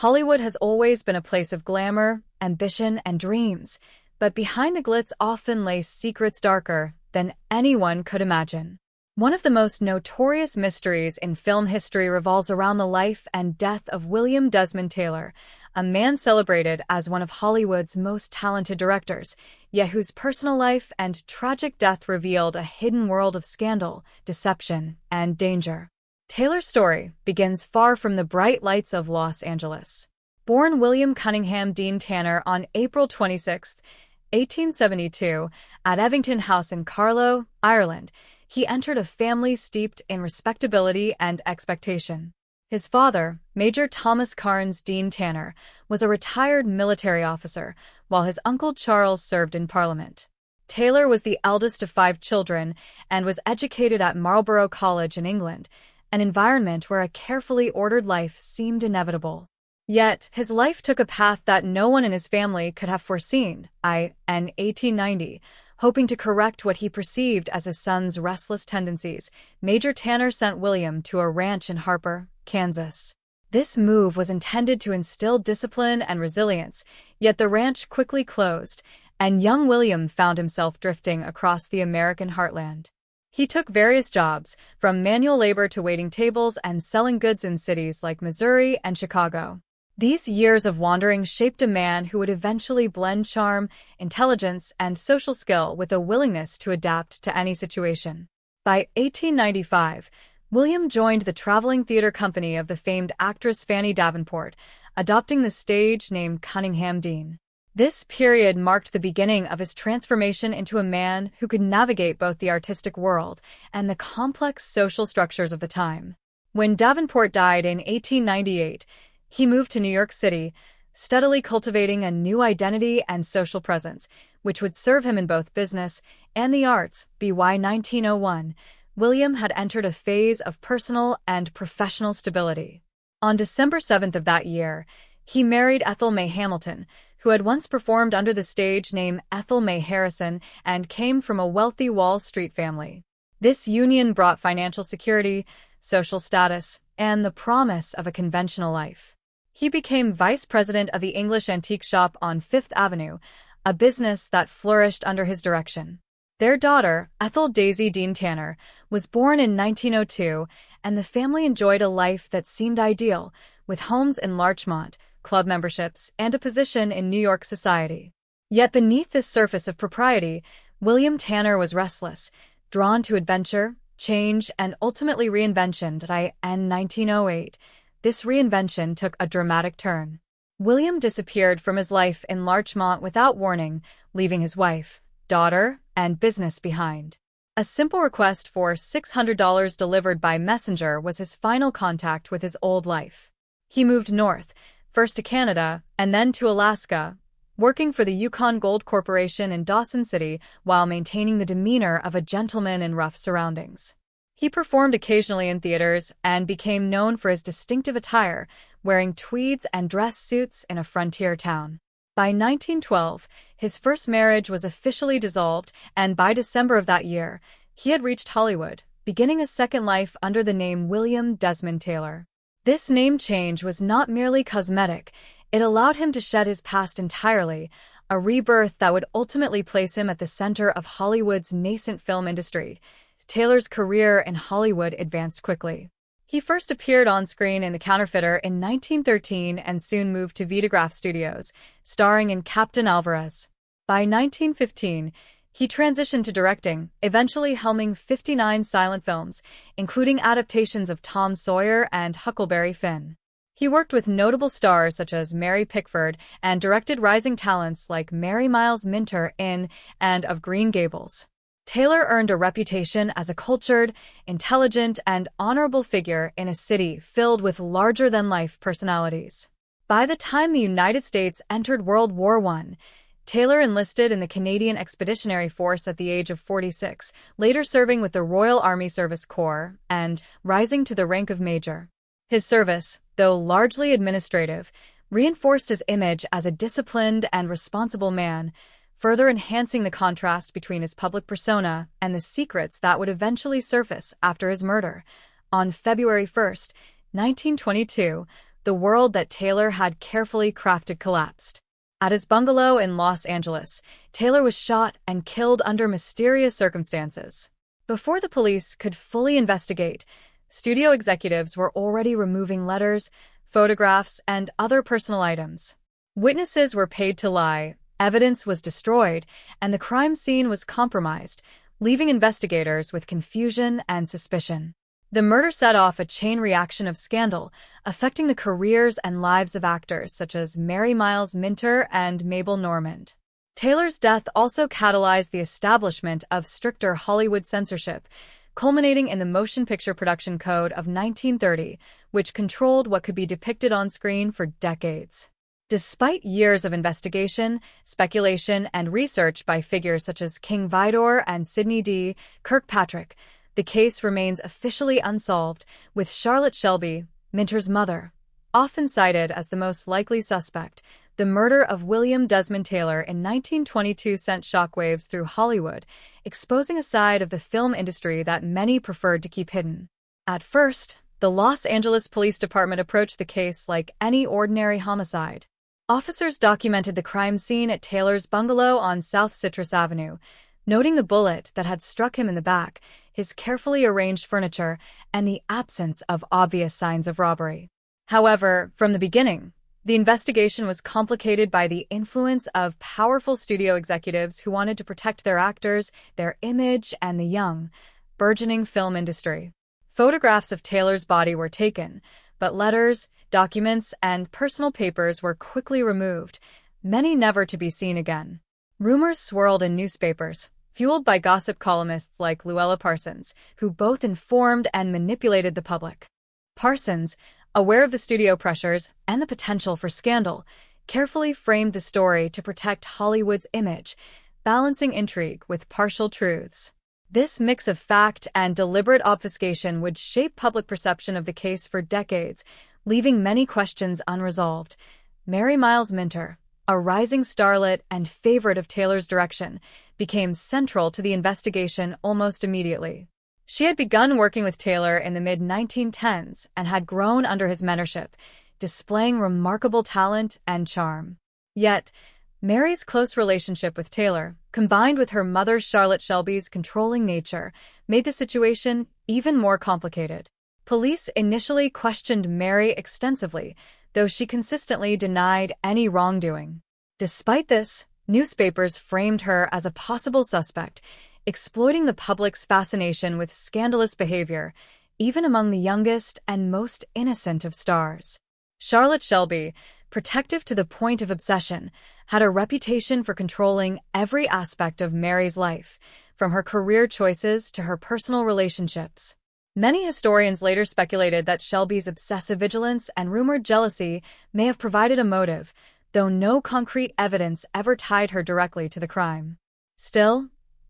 Hollywood has always been a place of glamour, ambition, and dreams, but behind the glitz often lay secrets darker than anyone could imagine. One of the most notorious mysteries in film history revolves around the life and death of William Desmond Taylor, a man celebrated as one of Hollywood's most talented directors, yet whose personal life and tragic death revealed a hidden world of scandal, deception, and danger. Taylor's story begins far from the bright lights of Los Angeles. Born William Cunningham Dean Tanner on April 26, 1872, at Evington House in Carlow, Ireland, he entered a family steeped in respectability and expectation. His father, Major Thomas Carnes Dean Tanner, was a retired military officer, while his uncle Charles served in Parliament. Taylor was the eldest of 5 children and was educated at Marlborough College in England, an environment where a carefully ordered life seemed inevitable. Yet, his life took a path that no one in his family could have foreseen. In 1890, hoping to correct what he perceived as his son's restless tendencies, Major Tanner sent William to a ranch in Harper, Kansas. This move was intended to instill discipline and resilience, yet the ranch quickly closed, and young William found himself drifting across the American heartland. He took various jobs, from manual labor to waiting tables and selling goods in cities like Missouri and Chicago. These years of wandering shaped a man who would eventually blend charm, intelligence, and social skill with a willingness to adapt to any situation. By 1895, William joined the traveling theater company of the famed actress Fanny Davenport, adopting the stage name Cunningham Dean. This period marked the beginning of his transformation into a man who could navigate both the artistic world and the complex social structures of the time. When Davenport died in 1898, he moved to New York City, steadily cultivating a new identity and social presence, which would serve him in both business and the arts. By 1901, William had entered a phase of personal and professional stability. On December 7th of that year, he married Ethel May Hamilton, who had once performed under the stage name Ethel May Harrison and came from a wealthy Wall Street family. This union brought financial security, social status, and the promise of a conventional life. He became vice president of the English Antique Shop on Fifth Avenue, a business that flourished under his direction. Their daughter, Ethel Daisy Dean Tanner, was born in 1902, and the family enjoyed a life that seemed ideal, with homes in Larchmont, club memberships, and a position in New York society. Yet beneath this surface of propriety, William Tanner was restless, drawn to adventure, change, and ultimately reinvention. In 1908, this reinvention took a dramatic turn. William disappeared from his life in Larchmont without warning, leaving his wife, daughter, and business behind. A simple request for $600 delivered by messenger was his final contact with his old life. He moved north, first to Canada, and then to Alaska, working for the Yukon Gold Corporation in Dawson City while maintaining the demeanor of a gentleman in rough surroundings. He performed occasionally in theaters and became known for his distinctive attire, wearing tweeds and dress suits in a frontier town. By 1912, his first marriage was officially dissolved, and by December of that year, he had reached Hollywood, beginning a second life under the name William Desmond Taylor. This name change was not merely cosmetic, it allowed him to shed his past entirely, a rebirth that would ultimately place him at the center of Hollywood's nascent film industry. Taylor's career in Hollywood advanced quickly. He first appeared on screen in The Counterfeiter in 1913 and soon moved to Vitagraph Studios, starring in Captain Alvarez. By 1915, he transitioned to directing, eventually helming 59 silent films, including adaptations of Tom Sawyer and Huckleberry Finn. He worked with notable stars such as Mary Pickford and directed rising talents like Mary Miles Minter in and of Green Gables. Taylor earned a reputation as a cultured, intelligent, and honorable figure in a city filled with larger-than-life personalities. By the time the United States entered World War I, Taylor enlisted in the Canadian Expeditionary Force at the age of 46, later serving with the Royal Army Service Corps and rising to the rank of major. His service, though largely administrative, reinforced his image as a disciplined and responsible man, further enhancing the contrast between his public persona and the secrets that would eventually surface after his murder. On February 1, 1922, the world that Taylor had carefully crafted collapsed. At his bungalow in Los Angeles, Taylor was shot and killed under mysterious circumstances. Before the police could fully investigate, studio executives were already removing letters, photographs, and other personal items. Witnesses were paid to lie, evidence was destroyed, and the crime scene was compromised, leaving investigators with confusion and suspicion. The murder set off a chain reaction of scandal, affecting the careers and lives of actors such as Mary Miles Minter and Mabel Normand. Taylor's death also catalyzed the establishment of stricter Hollywood censorship, culminating in the Motion Picture Production Code of 1930, which controlled what could be depicted on screen for decades. Despite years of investigation, speculation, and research by figures such as King Vidor and Sidney D. Kirkpatrick, the case remains officially unsolved, with Charlotte Shelby, Minter's mother, often cited as the most likely suspect. The murder of William Desmond Taylor in 1922 sent shockwaves through Hollywood, exposing a side of the film industry that many preferred to keep hidden. At first, the Los Angeles Police Department approached the case like any ordinary homicide. Officers documented the crime scene at Taylor's bungalow on South Citrus Avenue, noting the bullet that had struck him in the back, his carefully arranged furniture, and the absence of obvious signs of robbery. However, from the beginning, the investigation was complicated by the influence of powerful studio executives who wanted to protect their actors, their image, and the young, burgeoning film industry. Photographs of Taylor's body were taken, but letters, documents, and personal papers were quickly removed, many never to be seen again. Rumors swirled in newspapers, fueled by gossip columnists like Luella Parsons, who both informed and manipulated the public. Parsons, aware of the studio pressures and the potential for scandal, carefully framed the story to protect Hollywood's image, balancing intrigue with partial truths. This mix of fact and deliberate obfuscation would shape public perception of the case for decades, leaving many questions unresolved. Mary Miles Minter, a rising starlet and favorite of Taylor's direction, became central to the investigation almost immediately. She had begun working with Taylor in the mid-1910s and had grown under his mentorship, displaying remarkable talent and charm. Yet, Mary's close relationship with Taylor, combined with her mother Charlotte Shelby's controlling nature, made the situation even more complicated. Police initially questioned Mary extensively, though she consistently denied any wrongdoing. Despite this, newspapers framed her as a possible suspect, exploiting the public's fascination with scandalous behavior, even among the youngest and most innocent of stars. Charlotte Shelby, protective to the point of obsession, had a reputation for controlling every aspect of Mary's life, from her career choices to her personal relationships. Many historians later speculated that Shelby's obsessive vigilance and rumored jealousy may have provided a motive, though no concrete evidence ever tied her directly to the crime. Still,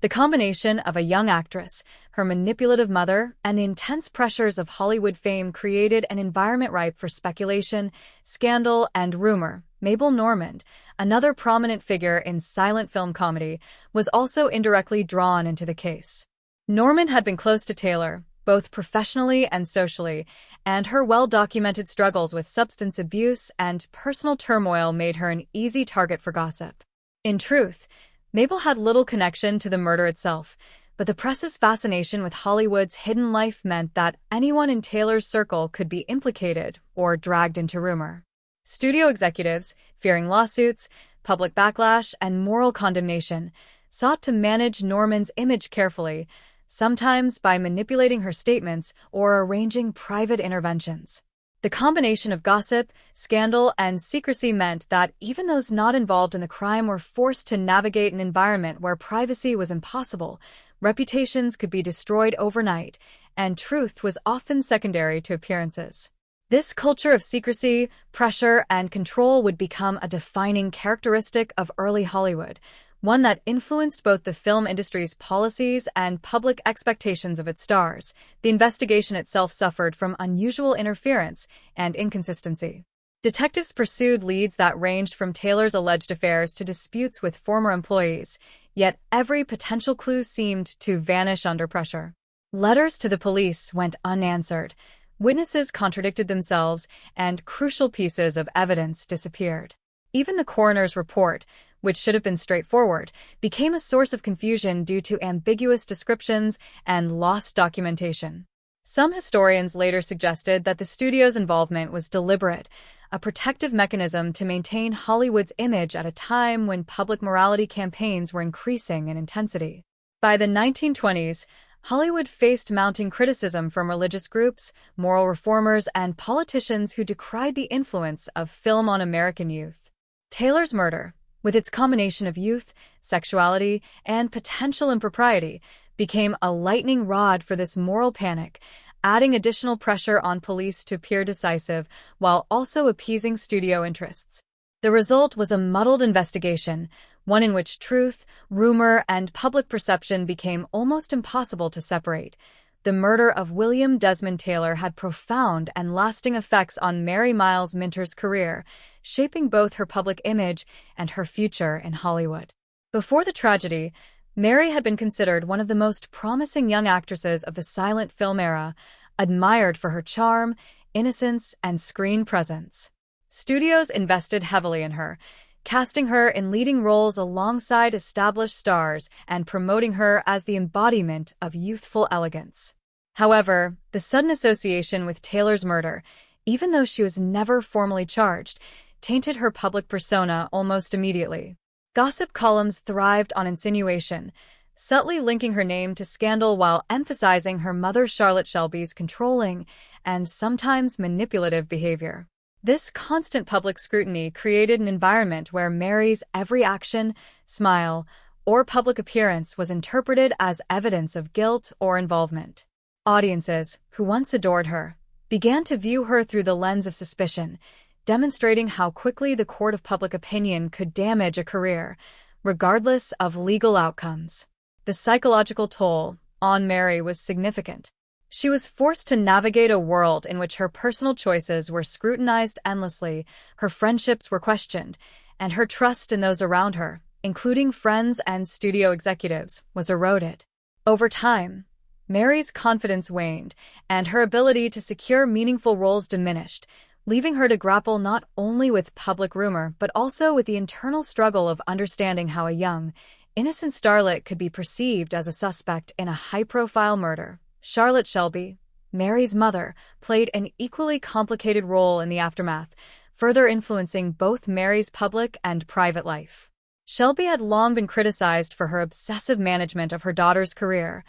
the combination of a young actress, her manipulative mother, and the intense pressures of Hollywood fame created an environment ripe for speculation, scandal, and rumor. Mabel Normand, another prominent figure in silent film comedy, was also indirectly drawn into the case. Normand had been close to Taylor, both professionally and socially, and her well-documented struggles with substance abuse and personal turmoil made her an easy target for gossip. In truth, Mabel had little connection to the murder itself, but the press's fascination with Hollywood's hidden life meant that anyone in Taylor's circle could be implicated or dragged into rumor. Studio executives, fearing lawsuits, public backlash, and moral condemnation, sought to manage Normand's image carefully, sometimes by manipulating her statements or arranging private interventions. The combination of gossip, scandal, and secrecy meant that even those not involved in the crime were forced to navigate an environment where privacy was impossible, reputations could be destroyed overnight, and truth was often secondary to appearances. This culture of secrecy, pressure, and control would become a defining characteristic of early Hollywood, one that influenced both the film industry's policies and public expectations of its stars. The investigation itself suffered from unusual interference and inconsistency. Detectives pursued leads that ranged from Taylor's alleged affairs to disputes with former employees, yet every potential clue seemed to vanish under pressure. Letters to the police went unanswered, Witnesses contradicted themselves, and crucial pieces of evidence disappeared. Even the coroner's report, which should have been straightforward, became a source of confusion due to ambiguous descriptions and lost documentation. Some historians later suggested that the studio's involvement was deliberate, a protective mechanism to maintain Hollywood's image at a time when public morality campaigns were increasing in intensity. By the 1920s, Hollywood faced mounting criticism from religious groups, moral reformers, and politicians who decried the influence of film on American youth. Taylor's murder, with its combination of youth, sexuality, and potential impropriety, became a lightning rod for this moral panic, adding additional pressure on police to appear decisive while also appeasing studio interests. The result was a muddled investigation, one in which truth, rumor, and public perception became almost impossible to separate. The murder of William Desmond Taylor had profound and lasting effects on Mary Miles Minter's career, shaping both her public image and her future in Hollywood. Before the tragedy, Mary had been considered one of the most promising young actresses of the silent film era, admired for her charm, innocence, and screen presence. Studios invested heavily in her, casting her in leading roles alongside established stars and promoting her as the embodiment of youthful elegance. However, the sudden association with Taylor's murder, even though she was never formally charged, tainted her public persona almost immediately. Gossip columns thrived on insinuation, subtly linking her name to scandal while emphasizing her mother Charlotte Shelby's controlling and sometimes manipulative behavior. This constant public scrutiny created an environment where Mary's every action, smile, or public appearance was interpreted as evidence of guilt or involvement. Audiences, who once adored her, began to view her through the lens of suspicion, demonstrating how quickly the court of public opinion could damage a career, regardless of legal outcomes. The psychological toll on Mary was significant. She was forced to navigate a world in which her personal choices were scrutinized endlessly, her friendships were questioned, and her trust in those around her, including friends and studio executives, was eroded. Over time, Mary's confidence waned, and her ability to secure meaningful roles diminished, leaving her to grapple not only with public rumor but also with the internal struggle of understanding how a young, innocent starlet could be perceived as a suspect in a high-profile murder. Charlotte Shelby, Mary's mother, played an equally complicated role in the aftermath, further influencing both Mary's public and private life. Shelby had long been criticized for her obsessive management of her daughter's career,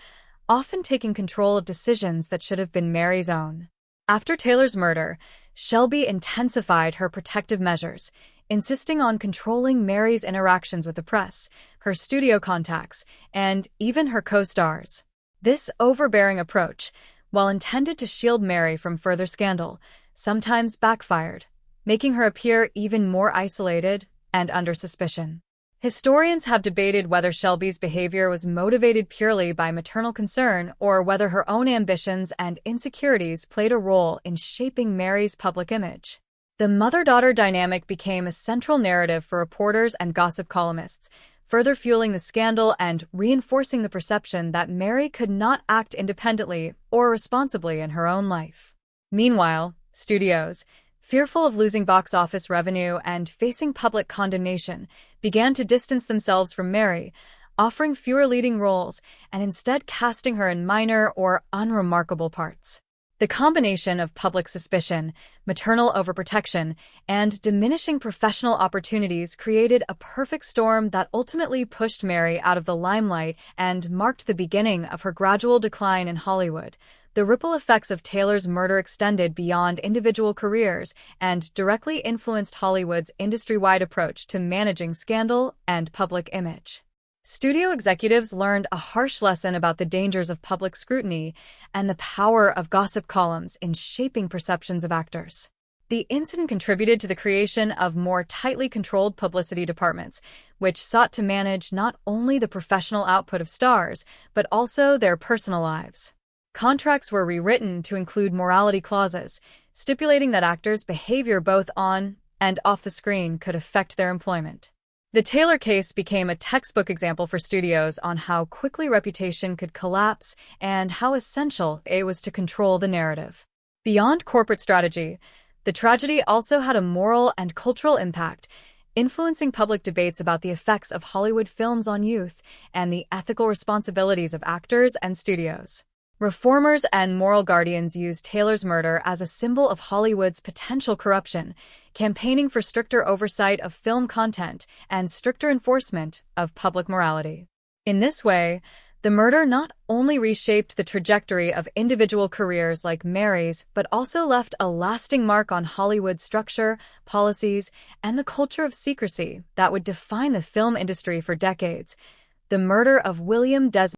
often taking control of decisions that should have been Mary's own. After Taylor's murder, Shelby intensified her protective measures, insisting on controlling Mary's interactions with the press, her studio contacts, and even her co-stars. This overbearing approach, while intended to shield Mary from further scandal, sometimes backfired, making her appear even more isolated and under suspicion. Historians have debated whether Shelby's behavior was motivated purely by maternal concern or whether her own ambitions and insecurities played a role in shaping Mary's public image. The mother-daughter dynamic became a central narrative for reporters and gossip columnists, further fueling the scandal and reinforcing the perception that Mary could not act independently or responsibly in her own life. Meanwhile, studios, fearful of losing box office revenue and facing public condemnation, began to distance themselves from Mary, offering fewer leading roles and instead casting her in minor or unremarkable parts. The combination of public suspicion, maternal overprotection, and diminishing professional opportunities created a perfect storm that ultimately pushed Mary out of the limelight and marked the beginning of her gradual decline in Hollywood. The ripple effects of Taylor's murder extended beyond individual careers and directly influenced Hollywood's industry-wide approach to managing scandal and public image. Studio executives learned a harsh lesson about the dangers of public scrutiny and the power of gossip columns in shaping perceptions of actors. The incident contributed to the creation of more tightly controlled publicity departments, which sought to manage not only the professional output of stars, but also their personal lives. Contracts were rewritten to include morality clauses, stipulating that actors' behavior both on and off the screen could affect their employment. The Taylor case became a textbook example for studios on how quickly reputation could collapse and how essential it was to control the narrative. Beyond corporate strategy, the tragedy also had a moral and cultural impact, influencing public debates about the effects of Hollywood films on youth and the ethical responsibilities of actors and studios. Reformers and moral guardians used Taylor's murder as a symbol of Hollywood's potential corruption, campaigning for stricter oversight of film content and stricter enforcement of public morality. In this way, the murder not only reshaped the trajectory of individual careers like Mary's, but also left a lasting mark on Hollywood's structure, policies, and the culture of secrecy that would define the film industry for decades. The murder of William Desmond